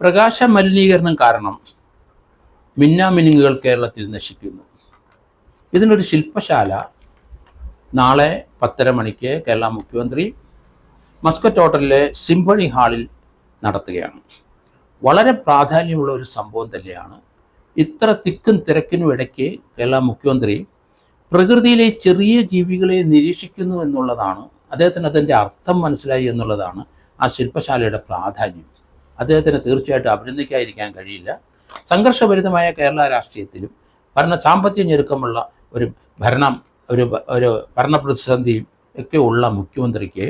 പ്രകാശ മലിനീകരണം കാരണം മിന്നാമിനുങ്ങുകൾ കേരളത്തിൽ നശിക്കുന്നു. ഇതിനൊരു ശില്പശാല നാളെ 10:30 മണിക്ക് കേരള മുഖ്യമന്ത്രി മസ്കറ്റ് ഹോട്ടലിലെ സിംഫണി ഹാളിൽ നടത്തുകയാണ്. വളരെ പ്രാധാന്യമുള്ള ഒരു സംഭവം തന്നെയാണ്. ഇത്ര തിക്കും തിരക്കിനും ഇടയ്ക്ക് കേരള മുഖ്യമന്ത്രി പ്രകൃതിയിലെ ചെറിയ ജീവികളെ നിരീക്ഷിക്കുന്നു എന്നുള്ളതാണ്, അദ്ദേഹത്തിന് അതിൻ്റെ അർത്ഥം മനസ്സിലായി എന്നുള്ളതാണ് ആ ശില്പശാലയുടെ പ്രാധാന്യം. അദ്ദേഹത്തിന് തീർച്ചയായിട്ടും അഭിനന്ദിക്കാതിരിക്കാൻ കഴിയില്ല. സംഘർഷഭരിതമായ കേരള രാഷ്ട്രീയത്തിലും സാമ്പത്തിക ഞെരുക്കമുള്ള ഒരു ഭരണ പ്രതിസന്ധിയും ഒക്കെ ഉള്ള മുഖ്യമന്ത്രിക്ക്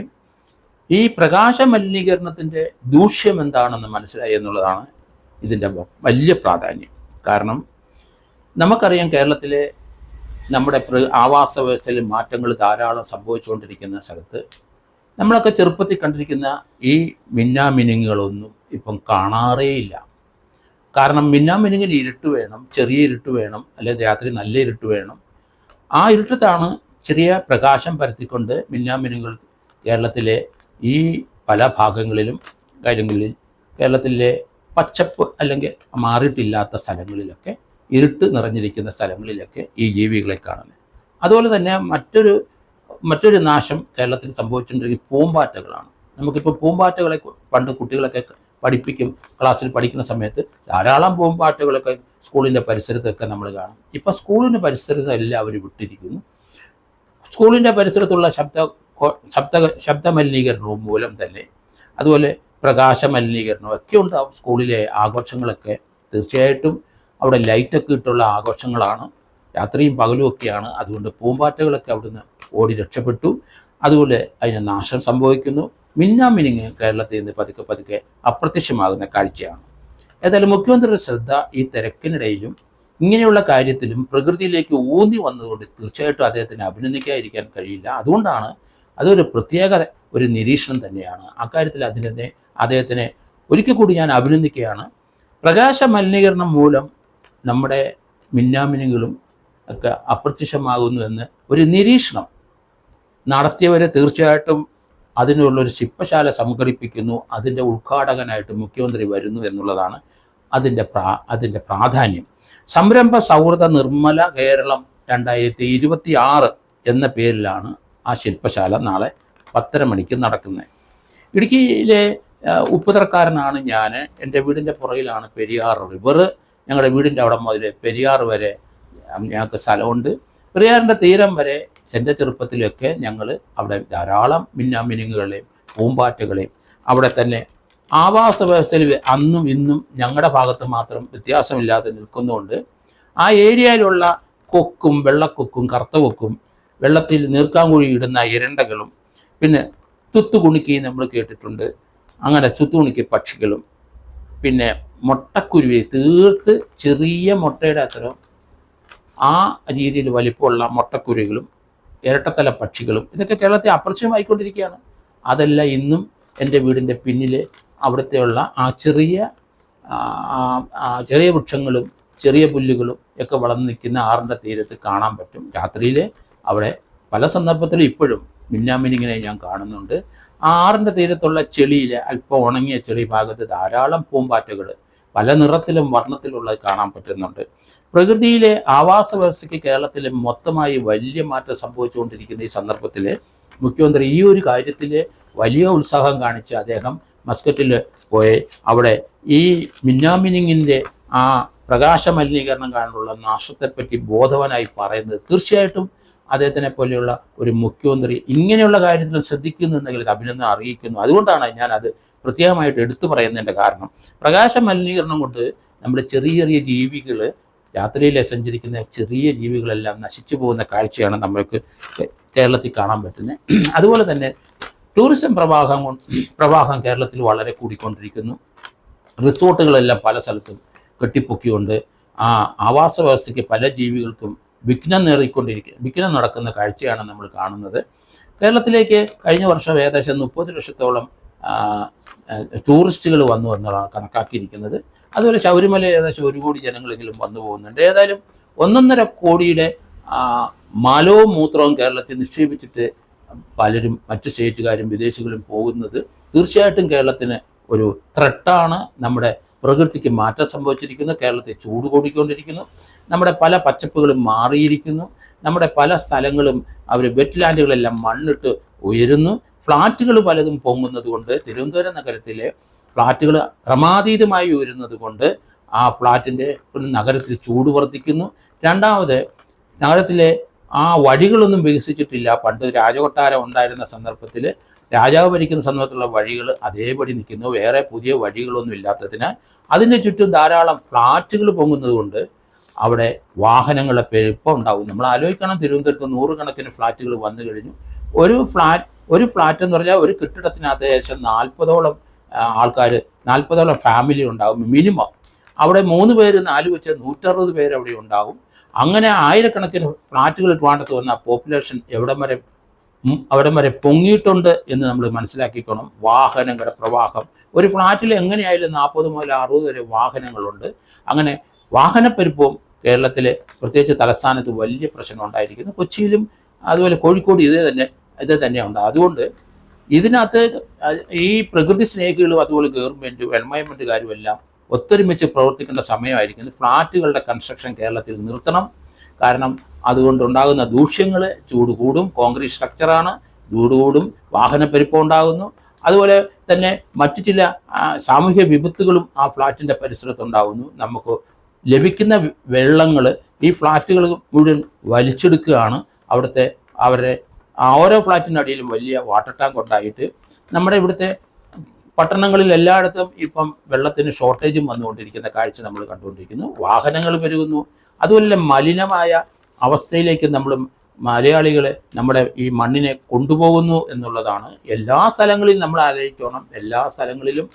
ഈ പ്രകാശ മലിനീകരണത്തിൻ്റെ ദൂഷ്യം എന്താണെന്ന് മനസ്സിലായി എന്നുള്ളതാണ് ഇതിൻ്റെ വലിയ പ്രാധാന്യം. കാരണം നമുക്കറിയാം, കേരളത്തിലെ നമ്മുടെ ആവാസ വ്യവസ്ഥയിൽ മാറ്റങ്ങൾ ധാരാളം സംഭവിച്ചുകൊണ്ടിരിക്കുന്ന സ്ഥലത്ത് നമ്മളൊക്കെ ചെറുപ്പത്തിൽ കണ്ടിരിക്കുന്ന ഈ മിന്നാമിനുങ്ങുകളൊന്നും ഇപ്പം കാണാറേയില്ല. കാരണം മിന്നാമിനുങ്ങിന് ഇരുട്ട് വേണം, ചെറിയ ഇരുട്ട് വേണം, അല്ലെങ്കിൽ രാത്രി നല്ല ഇരുട്ട് വേണം. ആ ഇരുട്ടത്താണ് ചെറിയ പ്രകാശം പരത്തിക്കൊണ്ട് മിന്നാമിനുങ്ങൾ കേരളത്തിലെ ഈ പല ഭാഗങ്ങളിലും കാര്യങ്ങളിൽ കേരളത്തിലെ പച്ചപ്പ് അല്ലെങ്കിൽ മാറിയിട്ടില്ലാത്ത സ്ഥലങ്ങളിലൊക്കെ, ഇരുട്ട് നിറഞ്ഞിരിക്കുന്ന സ്ഥലങ്ങളിലൊക്കെ ഈ ജീവികളെ കാണുന്നത്. അതുപോലെ തന്നെ മറ്റൊരു നാശം കേരളത്തിൽ സംഭവിച്ചുകൊണ്ടിരിക്കുന്ന പൂമ്പാറ്റകളാണ്. നമുക്കിപ്പോൾ പൂമ്പാറ്റകളെ പണ്ട് കുട്ടികളൊക്കെ പഠിപ്പിക്കും, ക്ലാസ്സിൽ പഠിക്കുന്ന സമയത്ത് ധാരാളം പൂമ്പാറ്റകളൊക്കെ സ്കൂളിൻ്റെ പരിസരത്തൊക്കെ നമ്മൾ കാണും. ഇപ്പം സ്കൂളിൻ്റെ പരിസരത്ത് എല്ലാവരും വിട്ടിരിക്കുന്നു. സ്കൂളിൻ്റെ പരിസരത്തുള്ള ശബ്ദ മലിനീകരണവും മൂലം തന്നെ, അതുപോലെ പ്രകാശ മലിനീകരണവും ഒക്കെ ഉണ്ടാവും. സ്കൂളിലെ ആഘോഷങ്ങളൊക്കെ തീർച്ചയായിട്ടും അവിടെ ലൈറ്റൊക്കെ ഇട്ടുള്ള ആഘോഷങ്ങളാണ്, രാത്രിയും പകലും ഒക്കെയാണ്. അതുകൊണ്ട് പൂമ്പാറ്റകളൊക്കെ അവിടുന്ന് ഓടി രക്ഷപ്പെട്ടു. അതുപോലെ അതിന് നാശം സംഭവിക്കുന്നു. മിന്നാമിനുങ്ങ് കേരളത്തിൽ നിന്ന് പതുക്കെ അപ്രത്യക്ഷമാകുന്ന കാഴ്ചയാണ്. ഏതായാലും മുഖ്യമന്ത്രിയുടെ ശ്രദ്ധ ഈ തിരക്കിനിടയിലും ഇങ്ങനെയുള്ള കാര്യത്തിലും പ്രകൃതിയിലേക്ക് ഊന്നി വന്നതുകൊണ്ട് തീർച്ചയായിട്ടും അദ്ദേഹത്തിന് അഭിനന്ദിക്കാതിരിക്കാൻ കഴിയില്ല. അതുകൊണ്ടാണ് അതൊരു പ്രത്യേക ഒരു നിരീക്ഷണം തന്നെയാണ്. അക്കാര്യത്തിൽ അദ്ദേഹത്തിനെ ഒരിക്കൽ കൂടി ഞാൻ അഭിനന്ദിക്കുകയാണ്. പ്രകാശ മലിനീകരണം മൂലം നമ്മുടെ മിന്നാമിനുകളും ഒക്കെ അപ്രത്യക്ഷമാകുന്നു എന്ന് ഒരു നിരീക്ഷണം നടത്തിയവരെ തീർച്ചയായിട്ടും അതിനുള്ളൊരു ശില്പശാല സംഘടിപ്പിക്കുന്നു, അതിൻ്റെ ഉദ്ഘാടകനായിട്ട് മുഖ്യമന്ത്രി വരുന്നു എന്നുള്ളതാണ് അതിൻ്റെ പ്രാധാന്യം. സംരംഭ സൗഹൃദ നിർമ്മല കേരളം 2026 എന്ന പേരിലാണ് ആ ശില്പശാല നാളെ 10:30 മണിക്ക് നടക്കുന്നത്. ഇടുക്കിയിലെ ഉപ്പുതറക്കാരനാണ് ഞാൻ. എൻ്റെ വീടിൻ്റെ പുറകിലാണ് പെരിയാർ റിവർ. ഞങ്ങളുടെ വീടിൻ്റെ അവിടെ മുതൽ പെരിയാർ വരെ ഞങ്ങൾക്ക് സ്ഥലമുണ്ട്. പെരിയാറിൻ്റെ തീരം വരെ എൻ്റെ ചെറുപ്പത്തിലൊക്കെ ഞങ്ങൾ അവിടെ ധാരാളം മിന്നാമിനുങ്ങുകളെയും പൂമ്പാറ്റകളെയും അവിടെ തന്നെ ആവാസ വ്യവസ്ഥയിൽ അന്നും ഇന്നും ഞങ്ങളുടെ ഭാഗത്ത് മാത്രം വ്യത്യാസമില്ലാതെ നിൽക്കുന്നതുകൊണ്ട് ആ ഏരിയയിലുള്ള കൊക്കും, വെള്ളക്കൊക്കും, കറുത്ത കൊക്കും, വെള്ളത്തിൽ നീർക്കാങ്കുഴി ഇടുന്ന ഇരണ്ടകളും, പിന്നെ തുത്തുകുണിക്കി നമ്മൾ കേട്ടിട്ടുണ്ട്, അങ്ങനെ തുത്തുകുണിക്കി പക്ഷികളും, പിന്നെ മുട്ടക്കുരുവി, തീർത്ത് ചെറിയ മുട്ടയുടെ അത്തരം ആ രീതിയിൽ വലിപ്പമുള്ള മുട്ടക്കുരുവികളും ഇരട്ടത്തല പക്ഷികളും, ഇതൊക്കെ കേരളത്തിൽ അപ്രത്യക്ഷമായിക്കൊണ്ടിരിക്കുകയാണ്. അതെല്ലാം ഇന്നും എൻ്റെ വീടിൻ്റെ പിന്നിൽ അവിടുത്തെയുള്ള ആ ചെറിയ വൃക്ഷങ്ങളും ചെറിയ പുല്ലുകളും ഒക്കെ വളർന്നു നിൽക്കുന്ന ആറിൻ്റെ തീരത്ത് കാണാൻ പറ്റും. രാത്രിയിൽ അവിടെ പല സന്ദർഭത്തിലും ഇപ്പോഴും മിന്നാമിനുങ്ങിനെ ഞാൻ കാണുന്നുണ്ട്. ആ ആറിൻ്റെ തീരത്തുള്ള ചെളിയിൽ, അല്പം ഉണങ്ങിയ ചെളി ഭാഗത്ത് ധാരാളം പൂമ്പാറ്റകൾ പല നിറത്തിലും വർണ്ണത്തിലുള്ളത് കാണാൻ പറ്റുന്നുണ്ട്. പ്രകൃതിയിലെ ആവാസ വ്യവസ്ഥയ്ക്ക് കേരളത്തിൽ മൊത്തമായി വലിയ മാറ്റം സംഭവിച്ചുകൊണ്ടിരിക്കുന്ന ഈ സന്ദർഭത്തിൽ മുഖ്യമന്ത്രി ഈ ഒരു കാര്യത്തിൽ വലിയ ഉത്സാഹം കാണിച്ച് അദ്ദേഹം മസ്കറ്റിൽ പോയി അവിടെ ഈ മിന്നാമിനുങ്ങിൻ്റെ ആ പ്രകാശ മലിനീകരണം കാരണമുള്ള നാശത്തെപ്പറ്റി ബോധവാനായി പറയുന്നത് തീർച്ചയായിട്ടും അദ്ദേഹത്തിനെ പോലെയുള്ള ഒരു മുഖ്യമന്ത്രി ഇങ്ങനെയുള്ള കാര്യത്തിൽ ശ്രദ്ധിക്കുന്നു എന്നെങ്കിൽ അഭിനന്ദനം അറിയിക്കുന്നു. അതുകൊണ്ടാണ് ഞാനത് പ്രത്യേകമായിട്ട് എടുത്തു പറയുന്നതിൻ്റെ കാരണം. പ്രകാശ മലിനീകരണം കൊണ്ട് നമ്മുടെ ചെറിയ ജീവികൾ, രാത്രിയിൽ സഞ്ചരിക്കുന്ന ചെറിയ ജീവികളെല്ലാം നശിച്ചു പോകുന്ന കാഴ്ചയാണ് നമ്മൾക്ക് കേരളത്തിൽ കാണാൻ പറ്റുന്നത്. അതുപോലെ തന്നെ ടൂറിസം പ്രവാഹം കേരളത്തിൽ വളരെ കൂടിക്കൊണ്ടിരിക്കുന്നു. റിസോർട്ടുകളെല്ലാം പല സ്ഥലത്തും കെട്ടിപ്പൊക്കിക്കൊണ്ട് ആ ആവാസ വ്യവസ്ഥയ്ക്ക് പല ജീവികൾക്കും വിഘ്നം നടക്കുന്ന കാഴ്ചയാണ് നമ്മൾ കാണുന്നത്. കേരളത്തിലേക്ക് കഴിഞ്ഞ വർഷം ഏകദേശം 30 ലക്ഷത്തോളം ടൂറിസ്റ്റുകൾ വന്നു എന്നാണ് കണക്കാക്കിയിരിക്കുന്നത്. അതുപോലെ ശബരിമല ഏകദേശം 1 കോടി ജനങ്ങളെങ്കിലും വന്നു പോകുന്നുണ്ട്. ഏതായാലും 1.5 കോടിയുടെ മലവും മൂത്രവും കേരളത്തിൽ നിക്ഷേപിച്ചിട്ട് പലരും മറ്റ് സ്റ്റേറ്റുകാരും വിദേശികളും പോകുന്നത് തീർച്ചയായിട്ടും കേരളത്തിന് ഒരു ത്രെട്ടാണ്. നമ്മുടെ പ്രകൃതിക്ക് മാറ്റം സംഭവിച്ചിരിക്കുന്നു. കേരളത്തിൽ ചൂട് കൂടിക്കൊണ്ടിരിക്കുന്നു. നമ്മുടെ പല പച്ചപ്പുകളും മാറിയിരിക്കുന്നു. നമ്മുടെ പല സ്ഥലങ്ങളും വെറ്റ്ലാൻഡുകളെല്ലാം മണ്ണിട്ട് ഉയരുന്നു. ഫ്ലാറ്റുകൾ പലതും പൊങ്ങുന്നത് കൊണ്ട് തിരുവനന്തപുരം നഗരത്തിലെ ഫ്ലാറ്റുകൾ ക്രമാതീതമായി ഉയരുന്നത് കൊണ്ട് ആ ഫ്ലാറ്റിൻ്റെ നഗരത്തിൽ ചൂട് വർദ്ധിക്കുന്നു. രണ്ടാമത്, നഗരത്തിലെ ആ വഴികളൊന്നും വികസിച്ചിട്ടില്ല. പണ്ട് രാജകൊട്ടാരം ഉണ്ടായിരുന്ന സന്ദർഭത്തിൽ, രാജാവ് ഭരിക്കുന്ന സന്ദർഭത്തിലുള്ള വഴികൾ അതേപടി നിൽക്കുന്നു. വേറെ പുതിയ വഴികളൊന്നും ഇല്ലാത്തതിനാൽ അതിൻ്റെ ചുറ്റും ധാരാളം ഫ്ലാറ്റുകൾ പൊങ്ങുന്നത് കൊണ്ട് അവിടെ വാഹനങ്ങളെ പെരുപ്പം ഉണ്ടാകും. നമ്മൾ ആലോചിക്കണം, തിരുവനന്തപുരത്ത് 100 കണക്കിന് ഫ്ലാറ്റുകൾ വന്നു കഴിഞ്ഞു. ഒരു ഫ്ലാറ്റ് എന്ന് പറഞ്ഞാൽ ഒരു കെട്ടിടത്തിനകത്ത് ഏകദേശം 40ഓളം ആൾക്കാർ, 40ഓളം ഫാമിലി ഉണ്ടാകും മിനിമം. അവിടെ 3 പേര് 4 വെച്ച് 160 പേര് അവിടെ ഉണ്ടാകും. അങ്ങനെ ആയിരക്കണക്കിന് ഫ്ലാറ്റുകൾ ട്രിവാൻഡ്രത്ത് വന്ന പോപ്പുലേഷൻ അവിടം വരെ പൊങ്ങിയിട്ടുണ്ട് എന്ന് നമ്മൾ മനസ്സിലാക്കിക്കണം. വാഹനങ്ങളുടെ പ്രവാഹം, ഒരു ഫ്ലാറ്റിൽ എങ്ങനെയായാലും 40 മുതൽ 60 വരെ വാഹനങ്ങളുണ്ട്. അങ്ങനെ വാഹനപ്പെരുപ്പവും കേരളത്തിലെ പ്രത്യേകിച്ച് തലസ്ഥാനത്ത് വലിയ പ്രശ്നം ഉണ്ടായിരിക്കുന്നു. കൊച്ചിയിലും അതുപോലെ കോഴിക്കോട് ഇത് തന്നെയുണ്ട്. അതുകൊണ്ട് ഇതിനകത്ത് ഈ പ്രകൃതി സ്നേഹികളും അതുപോലെ ഗവൺമെൻറ്റും എൻവയോൺമെൻറ്റുകാരും എല്ലാം ഒത്തൊരുമിച്ച് പ്രവർത്തിക്കേണ്ട സമയമായിരിക്കുന്നത്. ഫ്ലാറ്റുകളുടെ കൺസ്ട്രക്ഷൻ കേരളത്തിൽ നിർത്തണം. കാരണം അതുകൊണ്ടുണ്ടാകുന്ന ദൂഷ്യങ്ങൾ, ചൂട് കൂടും, കോൺക്രീറ്റ് സ്ട്രക്ചറാണ്, ചൂട് കൂടും, വാഹനപ്പെരുപ്പം ഉണ്ടാകുന്നു. അതുപോലെ തന്നെ മറ്റു ചില സാമൂഹ്യ വിപത്തുകളും ആ ഫ്ലാറ്റിൻ്റെ പരിസരത്തുണ്ടാകുന്നു. നമുക്ക് ലഭിക്കുന്ന വെള്ളങ്ങൾ ഈ ഫ്ലാറ്റുകൾ മുഴുവൻ വലിച്ചെടുക്കുകയാണ്. അവരുടെ ഓരോ ഫ്ലാറ്റിൻ്റെ അടിയിലും വലിയ വാട്ടർ ടാങ്ക് ഉണ്ടായിട്ട് നമ്മുടെ ഇവിടുത്തെ പട്ടണങ്ങളിൽ എല്ലായിടത്തും ഇപ്പം വെള്ളത്തിന് ഷോർട്ടേജും വന്നുകൊണ്ടിരിക്കുന്ന കാഴ്ച നമ്മൾ കണ്ടുകൊണ്ടിരിക്കുന്നു. വാഹനങ്ങൾ പെരുകുന്നു. അതുപോലെ മലിനമായ അവസ്ഥയിലേക്ക് നമ്മൾ മലയാളികളെ, നമ്മുടെ ഈ മണ്ണിനെ കൊണ്ടുപോകുന്നു എന്നുള്ളതാണ്. എല്ലാ സ്ഥലങ്ങളിലും നമ്മൾ ആലോചിക്കണം. എല്ലാ സ്ഥലങ്ങളിലും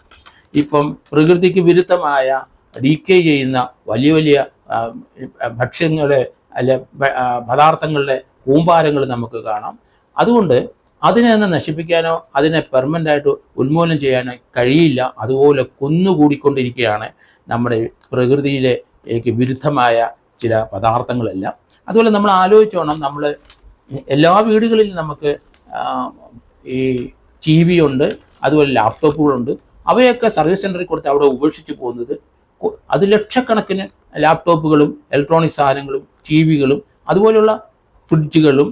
ഇപ്പം പ്രകൃതിക്ക് വിരുദ്ധമായ ഡീക്കേ ചെയ്യുന്ന വലിയ വലിയ ഭക്ഷ്യങ്ങളെ പദാർത്ഥങ്ങളുടെ കൂമ്പാരങ്ങൾ നമുക്ക് കാണാം. അതുകൊണ്ട് അതിനെ ഒന്ന് നശിപ്പിക്കാനോ അതിനെ പെർമനൻ്റായിട്ട് ഉന്മൂലനം ചെയ്യാനോ കഴിയില്ല. അതുപോലെ കുന്നുകൂടിക്കൊണ്ടിരിക്കുകയാണ് നമ്മുടെ പ്രകൃതിയിലേക്ക് വിരുദ്ധമായ ചില പദാർത്ഥങ്ങളെല്ലാം. അതുപോലെ നമ്മൾ ആലോചിച്ചോണം, നമ്മൾ എല്ലാ വീടുകളിലും നമുക്ക് ഈ TV ഉണ്ട്, അതുപോലെ ലാപ്ടോപ്പുകളുണ്ട്. അവയൊക്കെ സർവീസ് സെൻ്ററിൽ കൊടുത്ത് അവിടെ ഉപേക്ഷിച്ച് പോകുന്നത്, അത് ലക്ഷക്കണക്കിന് ലാപ്ടോപ്പുകളും ഇലക്ട്രോണിക് സാധനങ്ങളും TV-കളും അതുപോലെയുള്ള ഫ്രിഡ്ജുകളും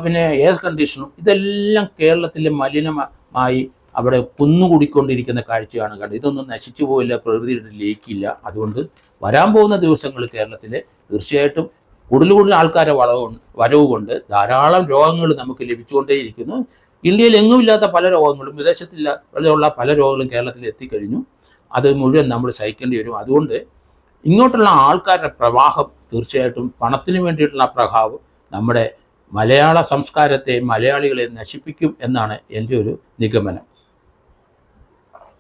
പിന്നെ എയർ കണ്ടീഷനും ഇതെല്ലാം കേരളത്തിലെ മലിനമായി അവിടെ കുന്നുകൂടിക്കൊണ്ടിരിക്കുന്ന കാഴ്ചയാണ് കണ്ടത്. ഇതൊന്നും നശിച്ചു പോയില്ല, പ്രകൃതിയുടെ ലയിക്കില്ല. അതുകൊണ്ട് വരാൻ പോകുന്ന ദിവസങ്ങൾ കേരളത്തിൽ തീർച്ചയായിട്ടും കൂടുതൽ ആൾക്കാരെ വരവ് കൊണ്ട് ധാരാളം രോഗങ്ങൾ നമുക്ക് ലഭിച്ചുകൊണ്ടേയിരിക്കുന്നു. ഇന്ത്യയിൽ എങ്ങുമില്ലാത്ത പല രോഗങ്ങളും, വിദേശത്തിലുള്ള പല രോഗങ്ങളും കേരളത്തിൽ എത്തിക്കഴിഞ്ഞു. അത് മുഴുവൻ നമ്മൾ സഹിക്കേണ്ടി വരും. അതുകൊണ്ട് ഇങ്ങോട്ടുള്ള ആൾക്കാരുടെ പ്രവാഹം തീർച്ചയായിട്ടും പണത്തിന് വേണ്ടിയിട്ടുള്ള പ്രഭാവം നമ്മുടെ മലയാള സംസ്കാരത്തെ, മലയാളികളെ നശിപ്പിക്കും എന്നാണ് എൻ്റെ ഒരു നിഗമനം.